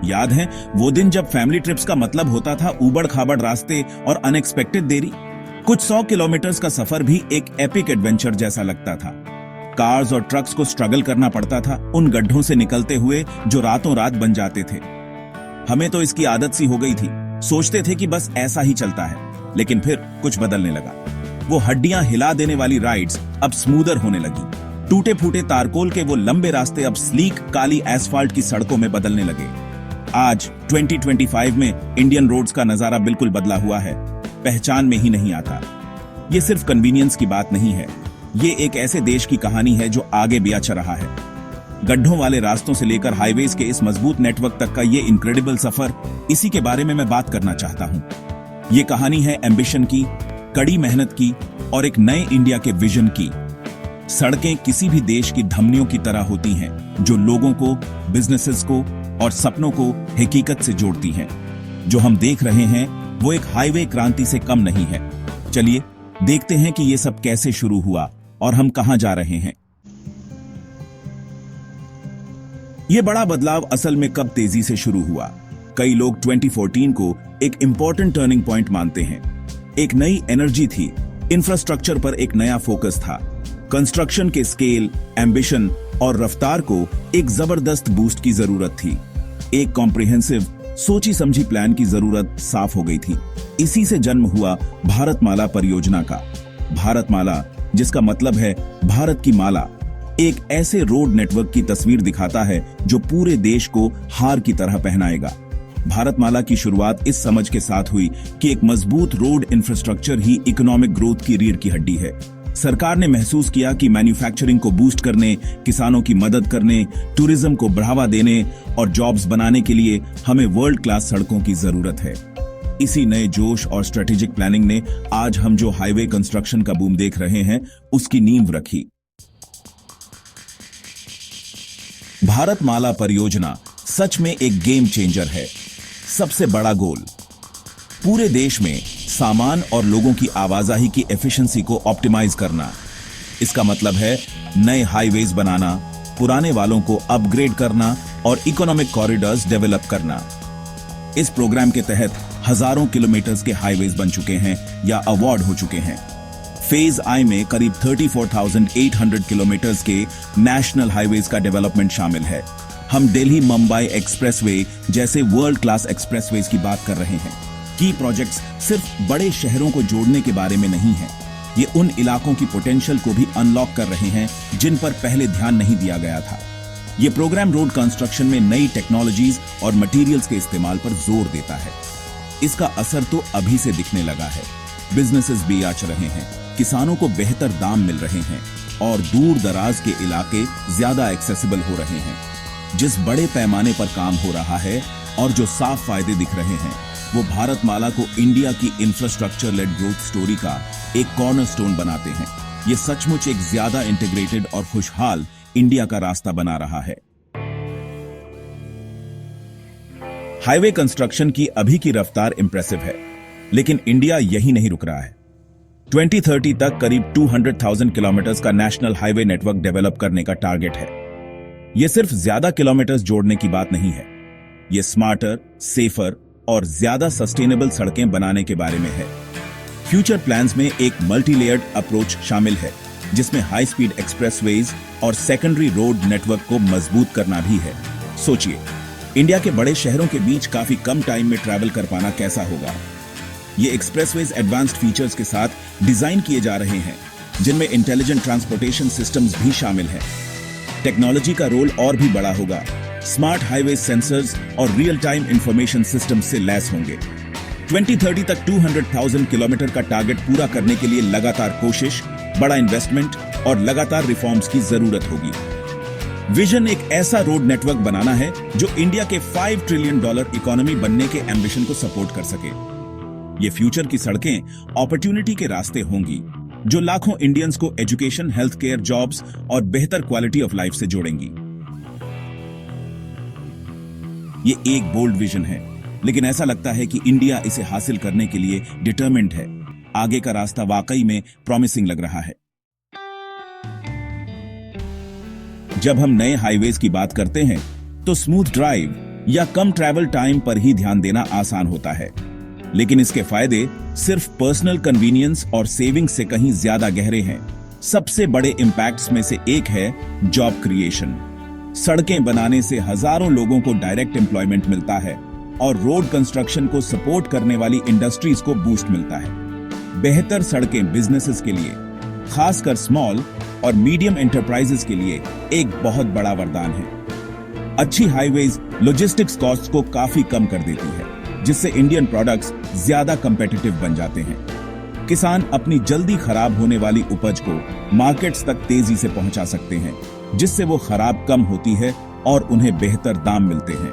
याद है वो दिन जब फैमिली ट्रिप्स का मतलब होता था ऊबड़ खाबड़ रास्ते और अनएक्सपेक्टेड देरी। कुछ 100 किलोमीटर्स का सफर भी एक एपिक एडवेंचर जैसा लगता था। कार्स और ट्रक्स को स्ट्रगल करना पड़ता था उन गड्ढों से निकलते हुए जो रातों रात बन जाते थे। हमें तो इसकी आदत सी हो गई थी, सोचते थे कि बस ऐसा ही चलता है। लेकिन फिर कुछ बदलने लगा। वो हड्डियां हिला देने वाली राइड्स अब स्मूदर होने लगी। टूटे फूटे तारकोल के वो लंबे रास्ते अब स्लीक काली एसफाल्ट की सड़कों में बदलने लगे। आज 2025 में इंडियन रोड्स का नजारा बिल्कुल बदला हुआ है। पहचान में ही नहीं आता। ये सिर्फ कन्वीनियंस की बात नहीं है, ये एक ऐसे देश की कहानी है जो आगे भी अच्छा रहा है। गड्ढों वाले रास्तों से लेकर हाईवेज के इस मजबूत नेटवर्क तक का ये इनक्रेडिबल सफर, इसी के बारे में मैं बात करना चाहता हूं। ये कहानी है एम्बिशन की, कड़ी मेहनत की और एक नए इंडिया के विजन की। सड़कें किसी भी देश की धमनियों की तरह होती हैं, जो लोगों को, बिजनेसेस को और सपनों को हकीकत से जोड़ती हैं। जो हम देख रहे हैं वो एक हाईवे क्रांति से कम नहीं है। चलिए देखते हैं कि ये सब कैसे शुरू हुआ और हम कहां जा रहे हैं। ये बड़ा बदलाव असल में कब तेजी से शुरू हुआ? कई लोग 2014 को एक इंपॉर्टेंट टर्निंग पॉइंट मानते हैं। एक नई एनर्जी थी, इंफ्रास्ट्रक्चर पर एक नया फोकस था। कंस्ट्रक्शन के स्केल, एम्बिशन और रफ्तार को एक जबरदस्त बूस्ट की जरूरत थी। एक कॉम्प्रिहेंसिव, सोची समझी प्लान की जरूरत साफ हो गई थी। इसी से जन्म हुआ भारतमाला परियोजना का। भारतमाला, जिसका मतलब है भारत की माला, एक ऐसे रोड नेटवर्क की तस्वीर दिखाता है जो पूरे देश को हार की तरह पहनाएगा। भारतमाला की शुरुआत इस समझ के साथ हुई कि एक मजबूत रोड इंफ्रास्ट्रक्चर ही इकोनॉमिक ग्रोथ की रीढ़ की हड्डी है। सरकार ने महसूस किया कि मैन्युफैक्चरिंग को बूस्ट करने, किसानों की मदद करने, टूरिज्म को बढ़ावा देने और जॉब्स बनाने के लिए हमें वर्ल्ड क्लास सड़कों की जरूरत है। इसी नए जोश और स्ट्रेटेजिक प्लानिंग ने आज हम जो हाईवे कंस्ट्रक्शन का बूम देख रहे हैं उसकी नींव रखी। भारतमाला परियोजना सच में एक गेम चेंजर है। सबसे बड़ा गोल, पूरे देश में सामान और लोगों की आवाजाही की एफिशिएंसी को ऑप्टिमाइज करना। इसका मतलब है नए हाईवेज बनाना, पुराने वालों को अपग्रेड करना और इकोनॉमिक कॉरिडोर्स डेवलप करना। इस प्रोग्राम के तहत हजारों किलोमीटर्स के हाईवेज बन चुके हैं या अवार्ड हो चुके हैं। फेज आई में करीब 34,800 किलोमीटर्स के नेशनल हाईवेज का डेवलपमेंट शामिल है। हम दिल्ली मुंबई एक्सप्रेसवे जैसे वर्ल्ड क्लास एक्सप्रेसवेज की बात कर रहे हैं। की प्रोजेक्ट्स सिर्फ बड़े शहरों को जोड़ने के बारे में नहीं है, ये उन इलाकों की पोटेंशियल को भी अनलॉक कर रहे हैं जिन पर पहले ध्यान नहीं दिया गया था। ये प्रोग्राम रोड कंस्ट्रक्शन में नई टेक्नोलॉजीज और मटेरियल्स के इस्तेमाल पर जोर देता है। इसका असर तो अभी से दिखने लगा है। बिजनेसेस भी आच रहे हैं, किसानों को बेहतर दाम मिल रहे हैं और दूर दराज के इलाके ज्यादा एक्सेसिबल हो रहे हैं। जिस बड़े पैमाने पर काम हो रहा है और जो साफ फायदे दिख रहे हैं वो भारतमाला को इंडिया की इंफ्रास्ट्रक्चर लेड ग्रोथ स्टोरी का एक कॉर्नरस्टोन बनाते हैं। ये सचमुच एक ज्यादा इंटीग्रेटेड और खुशहाल इंडिया का रास्ता बना रहा है। हाईवे कंस्ट्रक्शन की अभी की रफ्तार इंप्रेसिव है, लेकिन इंडिया यही नहीं रुक रहा है। 2030 तक करीब 200,000 किलोमीटर्स का नेशनल हाईवे नेटवर्क डेवलप करने का टारगेट है। यह सिर्फ ज्यादा किलोमीटर्स जोड़ने की बात नहीं है, यह स्मार्टर, सेफर और ज्यादा सस्टेनेबल सड़कें बनाने के बारे में है। फ्यूचर प्लान्स में एक मल्टी लेयर्ड अप्रोच शामिल है, जिसमें हाई स्पीड एक्सप्रेसवेज और सेकेंडरी रोड नेटवर्क को मजबूत करना भी है। सोचिए, इंडिया के बड़े शहरों के बीच काफी कम टाइम में ट्रैवल कर पाना कैसा होगा। ये एक्सप्रेसवेज एडवांस्ड फीचर्स के साथ डिजाइन किए जा रहे हैं, जिनमें इंटेलिजेंट ट्रांसपोर्टेशन सिस्टम्स भी शामिल हैं। टेक्नोलॉजी का रोल और भी बड़ा होगा। स्मार्ट हाईवे सेंसर्स और रियल टाइम इंफॉर्मेशन सिस्टम से लैस होंगे। 2030 तक 200,000 किलोमीटर का टारगेट पूरा करने के लिए लगातार कोशिश, बड़ा इन्वेस्टमेंट और लगातार रिफॉर्म्स की जरूरत होगी। विजन एक ऐसा रोड नेटवर्क बनाना है जो इंडिया के $5 ट्रिलियन इकोनॉमी बनने के एम्बिशन को सपोर्ट कर सके। ये फ्यूचर की सड़कें अपॉर्चुनिटी के रास्ते होंगी, जो लाखों इंडियंस को एजुकेशन, हेल्थ केयर, जॉब्स और बेहतर क्वालिटी ऑफ लाइफ से जोड़ेंगी। ये एक बोल्ड विजन है, लेकिन ऐसा लगता है कि इंडिया इसे हासिल करने के लिए डिटरमिन्ड है। आगे का रास्ता वाकई में प्रॉमिसिंग लग रहा है। जब हम नए हाईवेज की बात करते हैं तो स्मूथ ड्राइव, या कम ट्रैवल टाइम पर ही ध्यान देना आसान होता है। लेकिन इसके फायदे सिर्फ पर्सनल कन्वीनियंस और सेविंग से कहीं ज्यादा गहरे हैं। सबसे बड़े इंपैक्ट्स में से एक है जॉब क्रिएशन। सड़कें बनाने से हजारों लोगों को डायरेक्ट एम्प्लॉयमेंट मिलता है और रोड कंस्ट्रक्शन को सपोर्ट करने वाली इंडस्ट्रीज को बूस्ट मिलता है। बेहतर सड़कें बिजनेसेस के लिए, खासकर स्मॉल और मीडियम एंटरप्राइजेस के लिए एक बहुत बड़ा वरदान है। अच्छी हाईवेज लॉजिस्टिक्स कॉस्ट को काफी कम कर देती है, जिससे इंडियन प्रोडक्ट्स ज्यादा कंपेटिटिव बन जाते हैं। किसान अपनी जल्दी खराब होने वाली उपज को मार्केट्स तक तेजी से पहुंचा सकते हैं, जिससे वो खराब कम होती है और उन्हें बेहतर दाम मिलते हैं।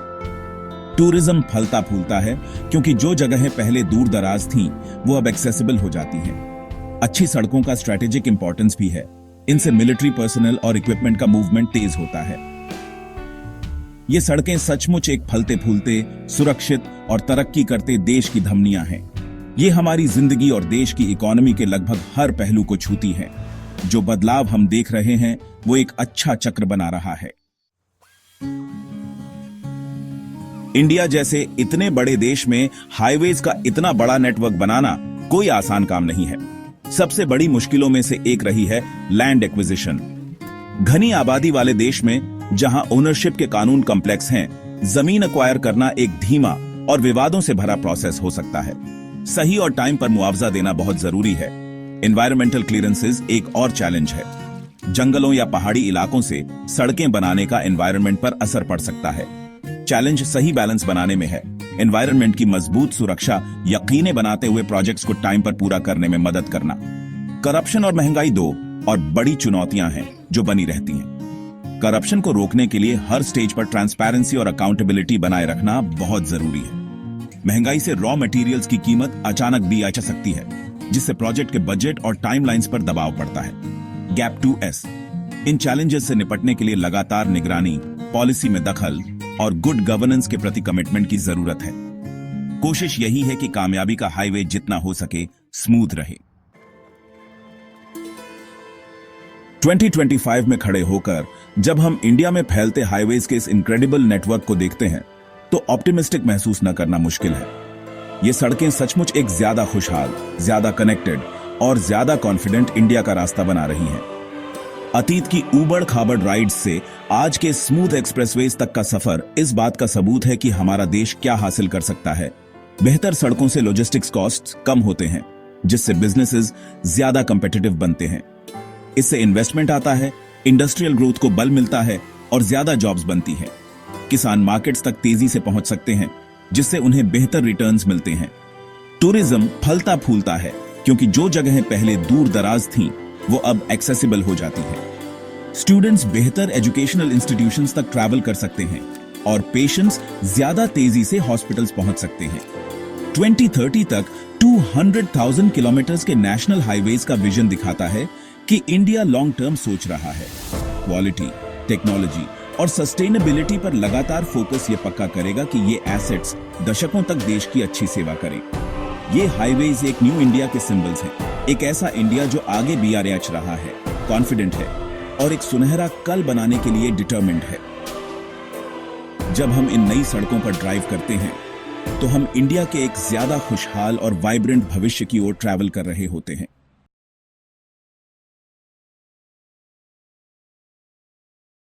टूरिज्म फलता फूलता है क्योंकि जो जगहें पहले दूर दराज थीं, वो अब एक्सेसिबल हो जाती हैं। अच्छी सड़कों का स्ट्रेटेजिक इंपॉर्टेंस भी है। इनसे मिलिट्री पर्सनल और इक्विपमेंट का मूवमेंट तेज होता है। ये सड़कें सचमुच एक फलते फूलते, सुरक्षित और तरक्की करते देश की धमनियां हैं। ये हमारी जिंदगी और देश की इकोनॉमी के लगभग हर पहलू को छूती हैं। जो बदलाव हम देख रहे हैं, वो एक अच्छा चक्र बना रहा है। इंडिया जैसे इतने बड़े देश में हाईवेज का इतना बड़ा नेटवर्क बनाना कोई आसान काम नहीं है। सबसे बड़ी मुश्किलों में से एक रही है लैंड एक्विजिशन। घनी आबादी वाले देश में, जहां ओनरशिप के कानून कॉम्प्लेक्स हैं, जमीन एक्वायर करना एक धीमा और विवादों से भरा प्रोसेस हो सकता है। सही और टाइम पर मुआवजा देना बहुत जरूरी है। एनवायरमेंटल क्लियरेंसेस एक और चैलेंज है। जंगलों या पहाड़ी इलाकों से सड़कें बनाने का एनवायरनमेंट पर असर पड़ सकता है। चैलेंज सही बैलेंस बनाने में है। एनवायरनमेंट की मजबूत सुरक्षा यकीनी बनाते हुए प्रोजेक्ट्स को टाइम पर पूरा करने में मदद करना। करप्शन और महंगाई दो और बड़ी चुनौतियां हैं जो बनी रहती हैं। करप्शन को रोकने के लिए हर स्टेज पर ट्रांसपेरेंसी और अकाउंटेबिलिटी बनाए रखना बहुत जरूरी है। महंगाई से रॉ मटेरियल्स की कीमत अचानक भी आ सकती है, जिससे प्रोजेक्ट के बजट और टाइमलाइंस पर दबाव पड़ता है। Gap 2S। इन चैलेंजेस से निपटने के लिए लगातार निगरानी, पॉलिसी में दखल और गुड गवर्नेंस के प्रति कमिटमेंट की जरूरत है। कोशिश यही है कि कामयाबी का हाईवे जितना हो सके स्मूथ रहे। 2025 में खड़े होकर जब हम इंडिया में फैलते हाईवेज के इस इनक्रेडिबल नेटवर्क को देखते हैं, तो ऑप्टिमिस्टिक महसूस न करना मुश्किल है। ये सड़कें सचमुच एक ज्यादा खुशहाल, ज्यादा कनेक्टेड और ज्यादा कॉन्फिडेंट इंडिया का रास्ता बना रही हैं। अतीत की ऊबड़ खाबड़ राइड्स से आज के स्मूथ एक्सप्रेसवेज तक का सफर इस बात का सबूत है कि हमारा देश क्या हासिल कर सकता है। बेहतर सड़कों से लॉजिस्टिक्स कॉस्ट्स कम होते हैं, जिससे बिजनेसेस ज्यादा कंपेटिटिव बनते हैं। इससे इन्वेस्टमेंट आता है, इंडस्ट्रियल ग्रोथ को बल मिलता है और ज्यादा जॉब्स बनती हैं। किसान मार्केट्स तक तेजी से पहुंच सकते हैं, जिससे उन्हें बेहतर रिटर्न्स मिलते हैं। टूरिज्म फलता फूलता है क्योंकि जो जगहें पहले दूर दराज थीं, वो अब एक्सेसिबल हो जाती है। स्टूडेंट्स बेहतर एजुकेशनल इंस्टीट्यूशंस तक ट्रैवल कर सकते हैं और पेशेंट्स ज्यादा तेजी से हॉस्पिटल्स पहुंच सकते हैं। 2030 तक 200,000 किलोमीटर्स के नेशनल हाईवेज का विजन दिखाता है कि इंडिया लॉन्ग टर्म सोच रहा है। क्वालिटी, टेक्नोलॉजी और सस्टेनेबिलिटी पर लगातार फोकस ये पक्का करेगा कि ये एसेट्स दशकों तक देश की अच्छी सेवा करें। ये हाईवेज एक न्यू इंडिया के सिंबल्स हैं, एक ऐसा इंडिया जो आगे BRH रहा है, कॉन्फिडेंट है और एक सुनहरा कल बनाने के लिए डिटरमिन्ड है। जब हम इन नई सड़कों पर ड्राइव करते हैं, तो हम इंडिया के एक ज्यादा खुशहाल और वाइब्रेंट भविष्य की ओर ट्रैवल कर रहे होते हैं।